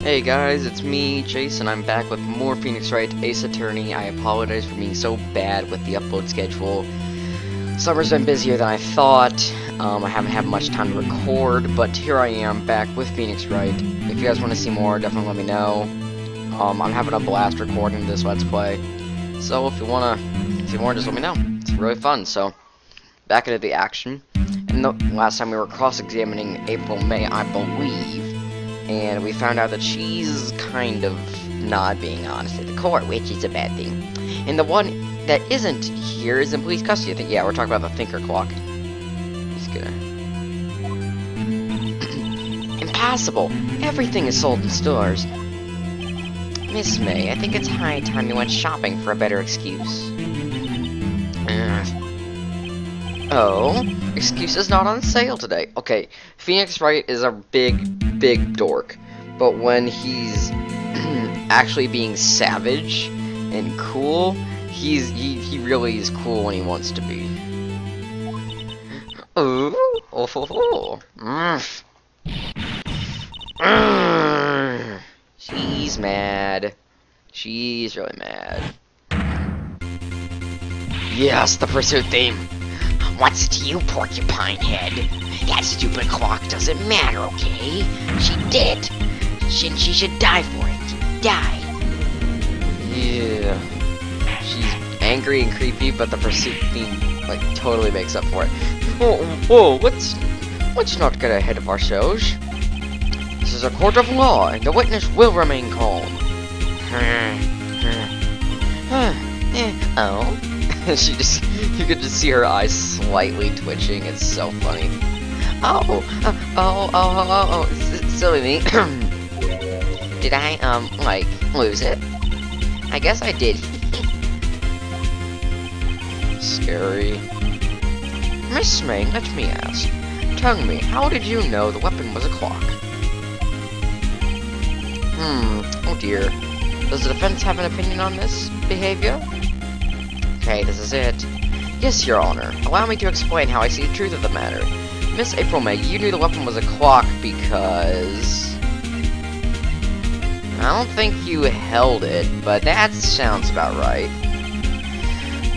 Hey guys, it's me, Jason. I'm back with more Phoenix Wright Ace Attorney. I apologize for being so bad with the upload schedule. Summer's been busier than I thought. I haven't had much time to record, but here I am back with Phoenix Wright. If you guys want to see more, definitely let me know. I'm having a blast recording this Let's Play. So if you want to see more, just let me know. It's really fun. So, back into the action. And the last time we were cross-examining April May, I believe. And we found out that she's kind of not being honest at the court, which is a bad thing. And the one that isn't here is in police custody. I think, yeah, we're talking about the thinker clock. He's gonna... Impossible! Everything is sold in stores. Miss May, I think it's high time you went shopping for a better excuse. Oh, excuses not on sale today. Okay, Phoenix Wright is a big dork, but when he's actually being savage and cool, he really is cool when he wants to be. Ooh, She's mad. She's really mad. Yes, the pursuit theme. What's it to you, porcupine head? That stupid clock doesn't matter, okay? She did. She should die for it. Die. Yeah. She's angry and creepy, but the pursuit theme, like, totally makes up for it. Whoa, let's not get ahead of ourselves. This is a court of law, and the witness will remain calm. Oh? you could just see her eyes slightly twitching. It's so funny. Oh, silly me. Did I, like, lose it? I guess I did. Scary. Miss May, let me ask. Tell me, how did you know the weapon was a clock? Oh dear. Does the defense have an opinion on this behavior? Okay, this is it. Yes, Your Honor. Allow me to explain how I see the truth of the matter. Miss April May, you knew the weapon was a clock because... I don't think you held it, but that sounds about right.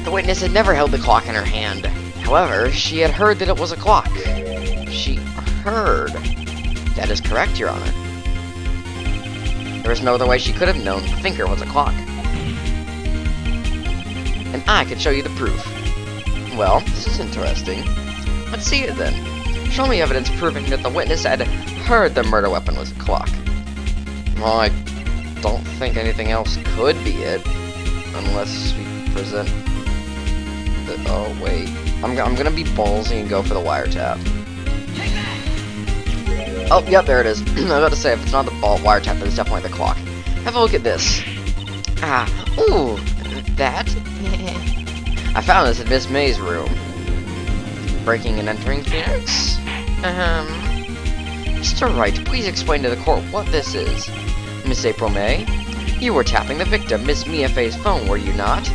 The witness had never held the clock in her hand. However, she had heard that it was a clock. She heard. That is correct, Your Honor. There was no other way she could have known the thinker was a clock. And I could show you the proof. Well, this is interesting. Let's see it then. Show me evidence proving that the witness had heard the murder weapon was a clock. Well, I don't think anything else could be it, unless we present the... Oh, wait. I'm gonna be ballsy and go for the wiretap. Oh, yep, there it is. I was about to say, if it's not the wiretap, then it's definitely the clock. Have a look at this. Ooh, that? I found this in Miss May's room. Breaking and entering, Phoenix? Mr. Wright, please explain to the court what this is. Miss April May, you were tapping the victim, Miss Mia Fay's phone, were you not?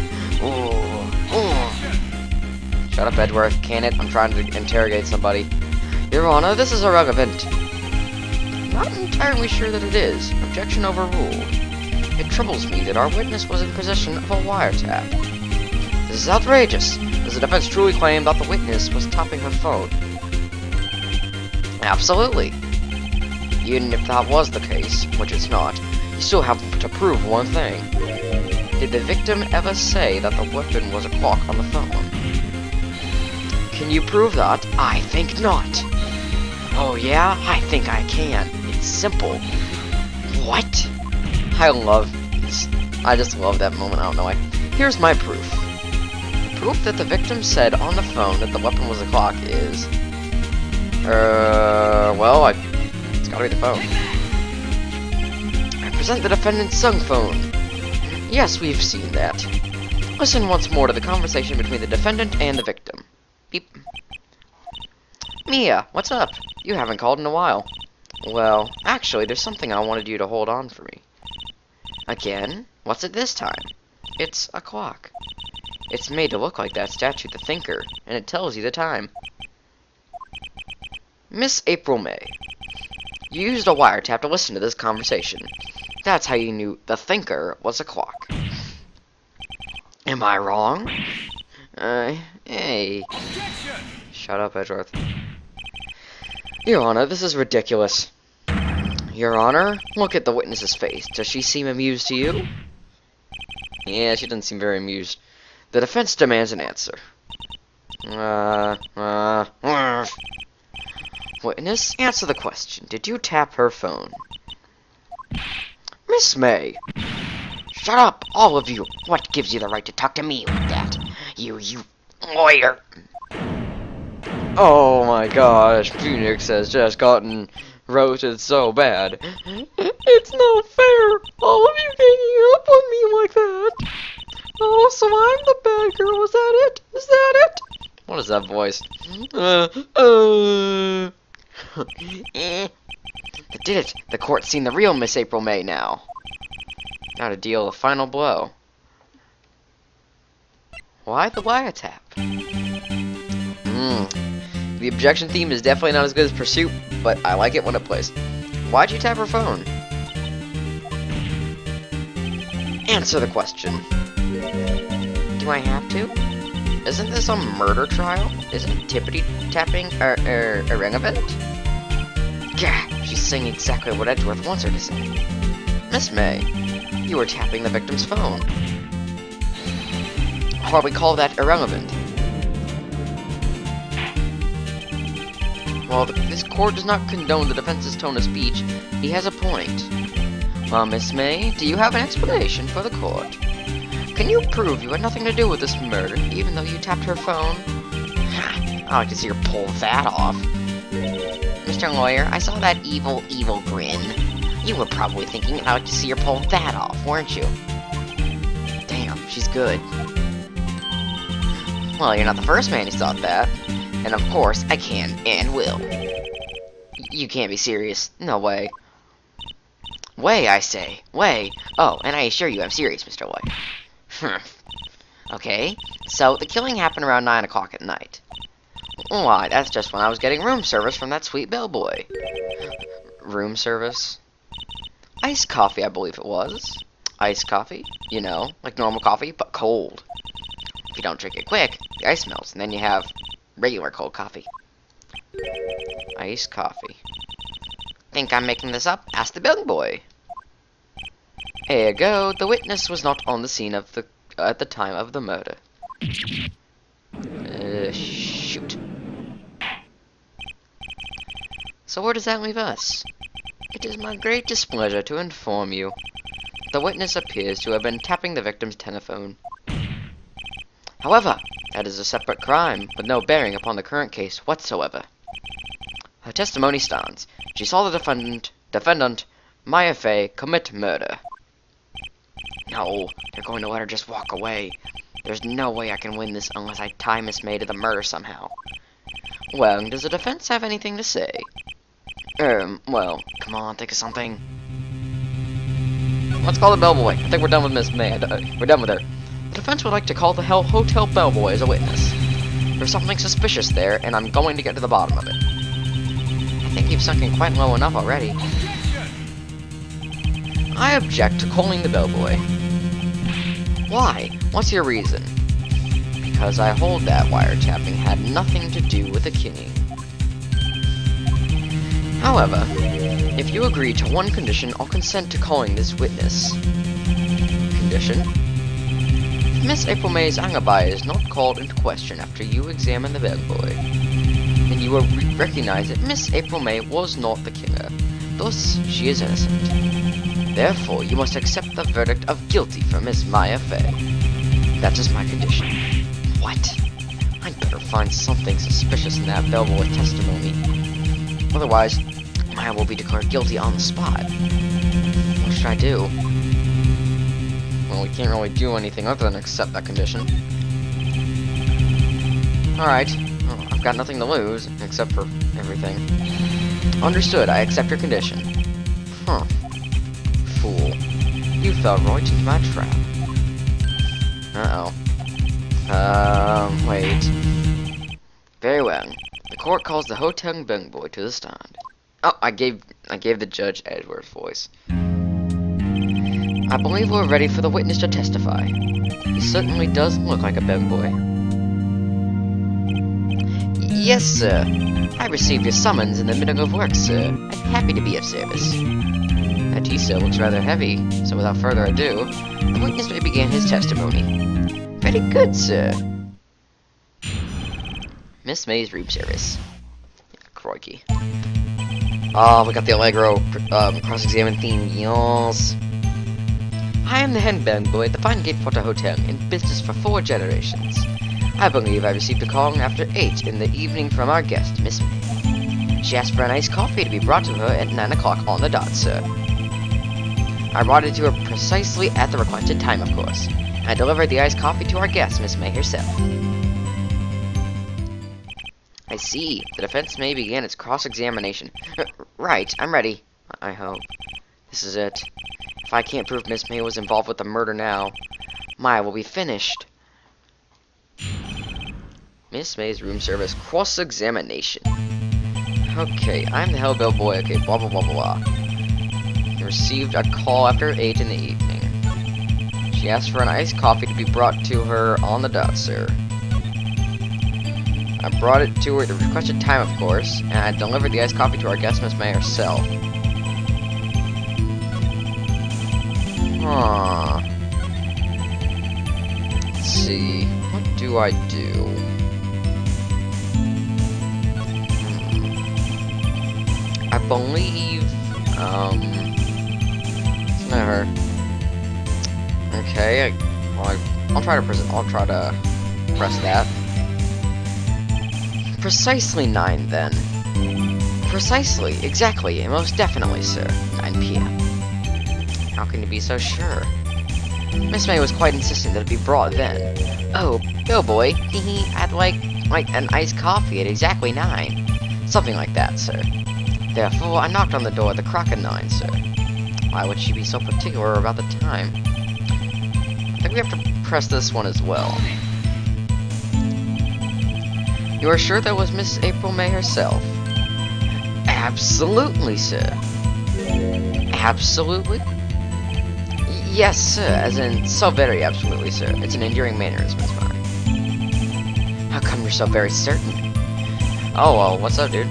Shut up, Edward. Can it? I'm trying to interrogate somebody. Your Honor, this is irrelevant. Not entirely sure that it is. Objection overruled. It troubles me that our witness was in possession of a wiretap. This is outrageous. Does the defense truly claim that the witness was tapping her phone? Absolutely. Even if that was the case, which it's not, you still have to prove one thing. Did the victim ever say that the weapon was a clock on the phone? Can you prove that? I think not. Oh yeah? I think I can. It's simple. What? I just love that moment, I don't know why. Here's my proof. The proof that the victim said on the phone that the weapon was a clock is... well, it's gotta be the phone. I present the defendant's cell phone. Yes, we've seen that. Listen once more to the conversation between the defendant and the victim. Beep. Mia, what's up? You haven't called in a while. Well, actually, there's something I wanted you to hold on for me. Again? What's it this time? It's a clock. It's made to look like that statue, the Thinker, and it tells you the time. Miss April May, You used a wiretap to listen to this conversation. That's how you knew the thinker was a clock. Am I wrong? Hey. Objection! Shut up, Edgeworth. Your Honor, this is ridiculous. Your Honor, look at the witness's face. Does she seem amused to you? Yeah, she doesn't seem very amused. The defense demands an answer. Witness, answer the question. Did you tap her phone? Miss May. Shut up, all of you. What gives you the right to talk to me like that? You lawyer. Oh my gosh, Phoenix has just gotten roasted so bad. It's not fair. All of you ganging up on me like that. Oh, so I'm the bad girl. Is that it? Is that it? What is that voice? They did it. The court's seen the real Miss April May now. Now to deal a final blow. Why the wiretap? The objection theme is definitely not as good as Pursuit, but I like it when it plays. Why'd you tap her phone? Answer the question. Do I have to? Isn't this a murder trial? Isn't tippity tapping irrelevant? Gah, she's saying exactly what Edgeworth wants her to say. Miss May, you were tapping the victim's phone. Or we call that irrelevant. While this court does not condone the defense's tone of speech, he has a point. Well, Miss May, do you have an explanation for the court? Can you prove you had nothing to do with this murder, even though you tapped her phone? I'd like to see her pull that off. Mr. Lawyer, I saw that evil grin. You were probably thinking I'd like to see her pull that off, weren't you? Damn, she's good. Well, you're not the first man who's thought that. And of course, I can and will. You can't be serious. No way. Way, I say. Way. Oh, and I assure you I'm serious, Mr. Lawyer. Okay, so the killing happened around 9 o'clock at night. Why, that's just when I was getting room service from that sweet bellboy. Room service? Iced coffee, I believe it was. Iced coffee? You know, like normal coffee, but cold. If you don't drink it quick, the ice melts, and then you have regular cold coffee. Iced coffee. Think I'm making this up? Ask the bellboy. Ergo, the witness was not on the scene of at the time of the murder. Shoot. So where does that leave us? It is my great displeasure to inform you. The witness appears to have been tapping the victim's telephone. However, that is a separate crime, with no bearing upon the current case whatsoever. Her testimony stands. She saw the defendant, Maya Fey, commit murder. No, they're going to let her just walk away. There's no way I can win this unless I tie Miss May to the murder somehow. Well, does the defense have anything to say? Well, come on, think of something. Let's call the bellboy. I think we're done with Miss May. We're done with her. The defense would like to call the Hotel Bellboy as a witness. There's something suspicious there, and I'm going to get to the bottom of it. I think you've sunk in quite low enough already. I object to calling the bellboy. Why? What's your reason? Because I hold that wiretapping had nothing to do with the killing. However, if you agree to one condition, I'll consent to calling this witness. Condition? If Miss April May's alibi is not called into question after you examine the bellboy, then you will recognize that Miss April May was not the killer. Thus, she is innocent. Therefore, you must accept the verdict of guilty for Miss Maya Fey. That is my condition. What? I'd better find something suspicious in that bellboy testimony. Otherwise, I will be declared guilty on the spot. What should I do? Well, we can't really do anything other than accept that condition. Alright. Well, I've got nothing to lose, except for everything. Understood, I accept your condition. Huh. Fool. You fell right into my trap. Wait. Very well. The court calls the Hotel Bellboy to the stand. Oh, I gave I gave the judge Edward's voice. I believe we're ready for the witness to testify. He certainly does look like a Bellboy. Yes, sir. I received your summons in the middle of work, sir. I'm happy to be of service. That tea, sir, looks rather heavy, so without further ado, the witness may begin his testimony. Very good, sir. Miss May's room service. Yeah, crikey. Oh, we got the Allegro cross-examine theme, yes. I am the head bellboy at the Fine Gatewater Hotel, in business for 4 generations. I believe I received a call after 8 in the evening from our guest, Miss May. She asked for an iced coffee to be brought to her at 9 o'clock on the dot, sir. I brought it to her precisely at the requested time, of course. I delivered the iced coffee to our guest, Miss May herself. I see. The defense may begin its cross-examination. Right, I'm ready. I hope. This is it. If I can't prove Miss May was involved with the murder now, Maya will be finished. Miss May's room service cross-examination. Okay, I'm the hell bellboy. Okay, blah blah blah blah. Received a call after 8 in the evening. She asked for an iced coffee to be brought to her on the dot, sir. I brought it to her at the requested time, of course, and I delivered the iced coffee to our guest, Miss May herself. Huh. Let's see. What do I do? I believe, it's not her. Okay, I'll try to press that. Precisely 9, then. Precisely, exactly, and most definitely, sir. 9 p.m. How can you be so sure? Miss May was quite insistent that it be brought then. Oh, Bellboy, I'd like an iced coffee at exactly 9. Something like that, sir. Therefore, I knocked on the door at the clock of 9, sir. Why would she be so particular about the time? I think we have to press this one as well. You are sure that was Miss April May herself? Absolutely, sir. Absolutely? Yes, sir, as in, so very absolutely, sir. It's an enduring mannerism of mine. How come you're so very certain? Oh, well, what's up, dude?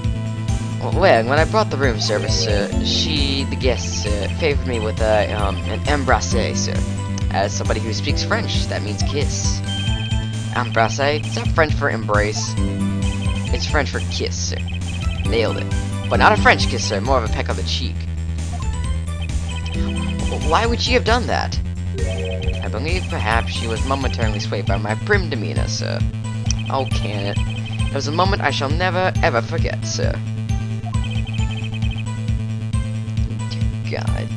Well, when I brought the room service, the guest, favored me with an embrasse, sir. As somebody who speaks French, that means kiss. Embrasse, is that French for embrace? It's French for kiss, sir. Nailed it. But not a French kiss, sir, more of a peck on the cheek. Why would she have done that? I believe perhaps she was momentarily swayed by my prim demeanor, sir. Oh, can it? It was a moment I shall never, ever forget, sir. God.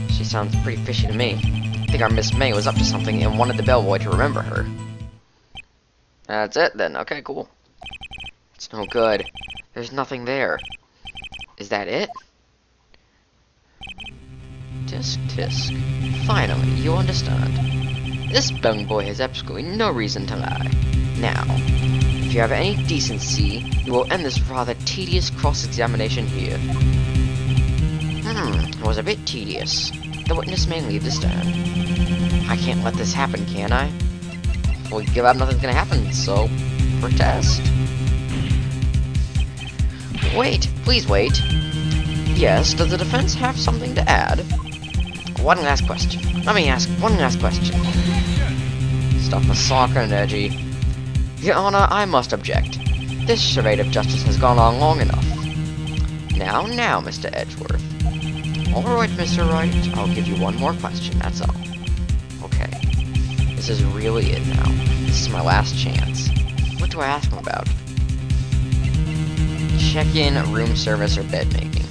She sounds pretty fishy to me. I think our Miss May was up to something and wanted the bellboy to remember her. That's it, then. Okay, cool. It's no good. There's nothing there. Is that it? Tisk, tisk. Finally, you understand. This bellboy has absolutely no reason to lie. Now, if you have any decency, you will end this rather tedious cross-examination here. It was a bit tedious. The witness may leave the stand. I can't let this happen, can I? If we give up, nothing's gonna happen, so protest. Wait, please wait. Yes, does the defense have something to add? One last question. Let me ask one last question. Stop the soccer and edgy. Your Honor, I must object. This charade of justice has gone on long enough. Now, Mr. Edgeworth. Alright, Mr. Wright, I'll give you one more question, that's all. Okay. This is really it now. This is my last chance. What do I ask him about? Check-in, room service, or bed making?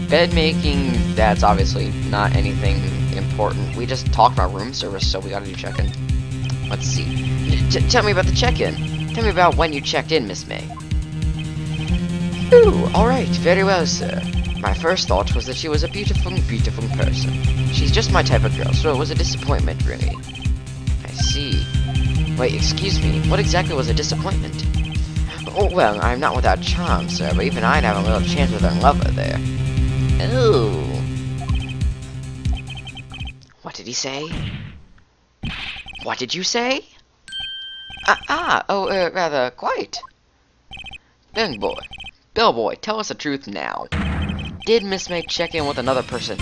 Bed making, that's obviously not anything important. We just talked about room service, so we gotta do check-in. Let's see. Tell me about the check-in. Tell me about when you checked in, Miss May. Ooh, alright, very well, sir. My first thought was that she was a beautiful, beautiful person. She's just my type of girl, so it was a disappointment, really. I see. Wait, excuse me, what exactly was a disappointment? Oh, well, I'm not without charm, sir, but even I'd have a little chance with our lover there. Ooh. What did he say? What did you say? Rather, quite. Bellboy, tell us the truth now. Did Miss May check in with another person?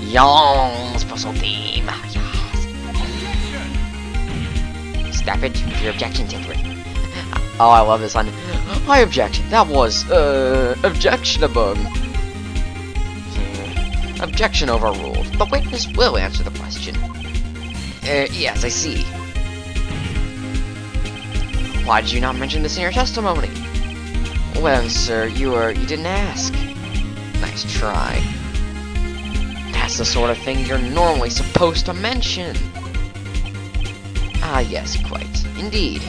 Young special theme. Yes. Stop it with your objections, Edward. Oh, I love this line. I object. That was, objectionable. Objection overruled. The witness will answer the question. Yes, I see. Why did you not mention this in your testimony? Well, sir, you didn't ask. Nice try. That's the sort of thing you're normally supposed to mention. Ah, yes, quite. Indeed.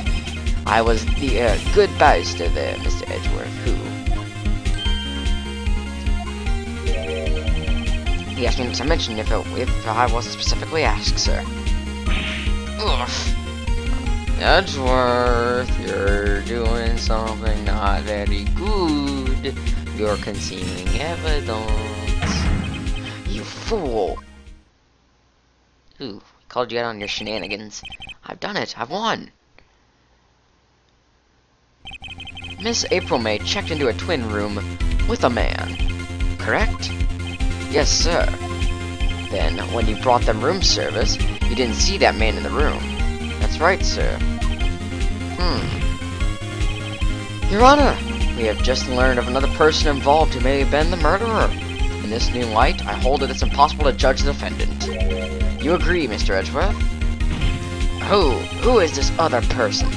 I was the, good barrister there, Mr. Edgeworth, who... He asked me to mention if I wasn't specifically asked, sir. Ugh. Edgeworth, you're doing something not very good. You're concealing evidence. You fool! Ooh, called you out on your shenanigans. I've done it. I've won. Miss April May checked into a twin room with a man. Correct? Yes, sir. Then, when you brought them room service, you didn't see that man in the room. That's right, sir. Your Honor, we have just learned of another person involved who may have been the murderer. In this new light, I hold that it's impossible to judge the defendant. You agree, Mr. Edgeworth? Who is this other person?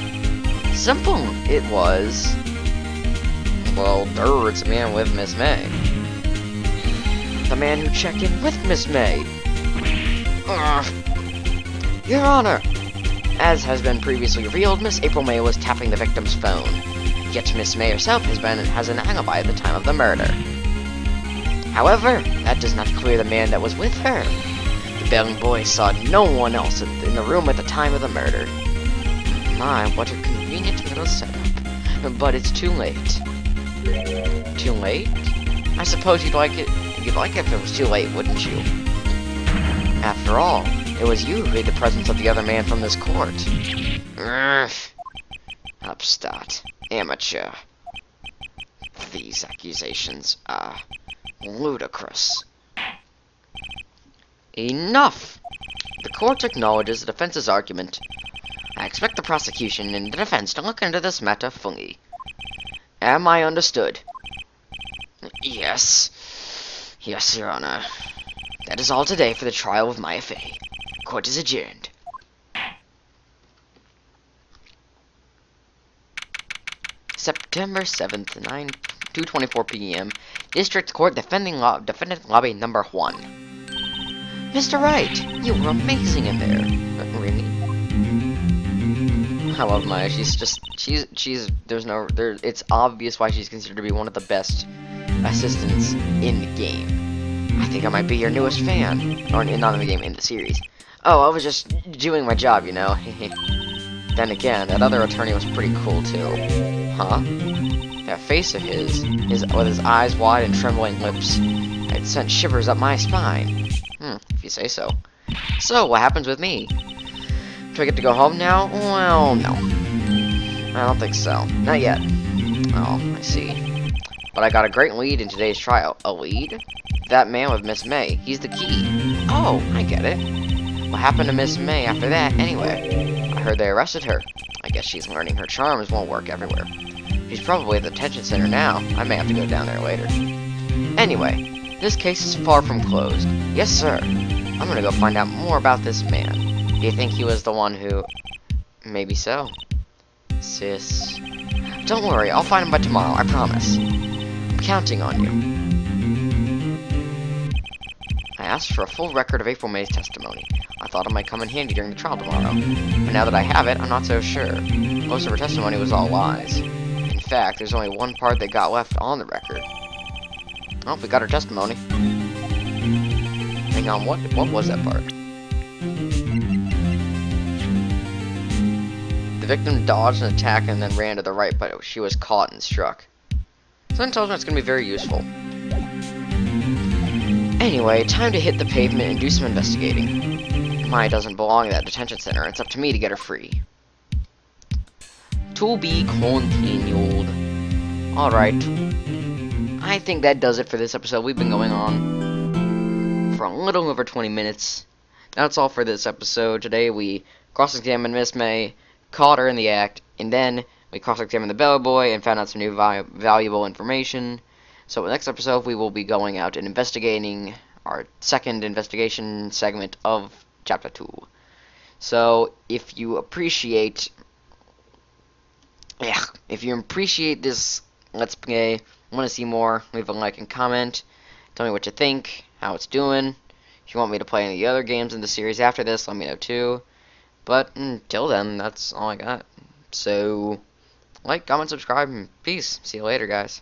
Simple. It was... Well, it's a man with Miss May. The man who checked in with Miss May. Your Honor, as has been previously revealed, Miss April May was tapping the victim's phone. Yet Miss May herself has an alibi at the time of the murder. However, that does not clear the man that was with her. The Bellboy saw no one else in the room at the time of the murder. My, what a convenient little setup. But it's too late. Too late? I suppose you'd like it if it was too late, wouldn't you? After all, it was you who hid the presence of the other man from this court. Upstart. Amateur. These accusations are ludicrous. Enough! The court acknowledges the defense's argument. I expect the prosecution and the defense to look into this matter fully. Am I understood? Yes. Yes, Your Honor. That is all today for the trial of my affair. Court is adjourned. September 7th, 2:24 p.m. District Court, Defendant Lobby Number 1. Mr. Wright, you were amazing in there. Really? I love Maya. It's obvious why she's considered to be one of the best assistants in the game. I think I might be your newest fan. Or, not in the game, in the series. Oh, I was just doing my job, you know. Then again, that other attorney was pretty cool, too. Huh? That face of his with his eyes wide and trembling lips, it sent shivers up my spine. If you say so. So, what happens with me? Do I get to go home now? Well, no. I don't think so. Not yet. Oh, I see. But I got a great lead in today's trial. A lead? That man with Miss May. He's the key. Oh, I get it. What happened to Miss May after that, anyway? I heard they arrested her. I guess she's learning her charms won't work everywhere. She's probably at the detention center now. I may have to go down there later. Anyway, this case is far from closed. Yes, sir. I'm gonna go find out more about this man. Do you think he was the one who... Maybe so. Sis. Don't worry, I'll find him by tomorrow, I promise. I'm counting on you. I asked for a full record of April May's testimony. I thought it might come in handy during the trial tomorrow. But now that I have it, I'm not so sure. Most of her testimony was all lies. In fact, there's only one part that got left on the record. Oh, we got her testimony. Hang on, what was that part? The victim dodged an attack and then ran to the right, but she was caught and struck. So that tells me it's going to be very useful. Anyway, time to hit the pavement and do some investigating. Maya doesn't belong at that detention center. It's up to me to get her free. To be continued. Alright. I think that does it for this episode. We've been going on for a little over 20 minutes. That's all for this episode. Today we cross-examined Miss May, caught her in the act, and then we cross-examined the Bellboy and found out some new valuable information. So in the next episode we will be going out and investigating our second investigation segment of Chapter 2. So if you appreciate this Let's Play, want to see more, leave a like and comment. Tell me what you think, how it's doing. If you want me to play any other games in the series after this, let me know too. But until then, that's all I got. So, like, comment, subscribe, and peace. See you later, guys.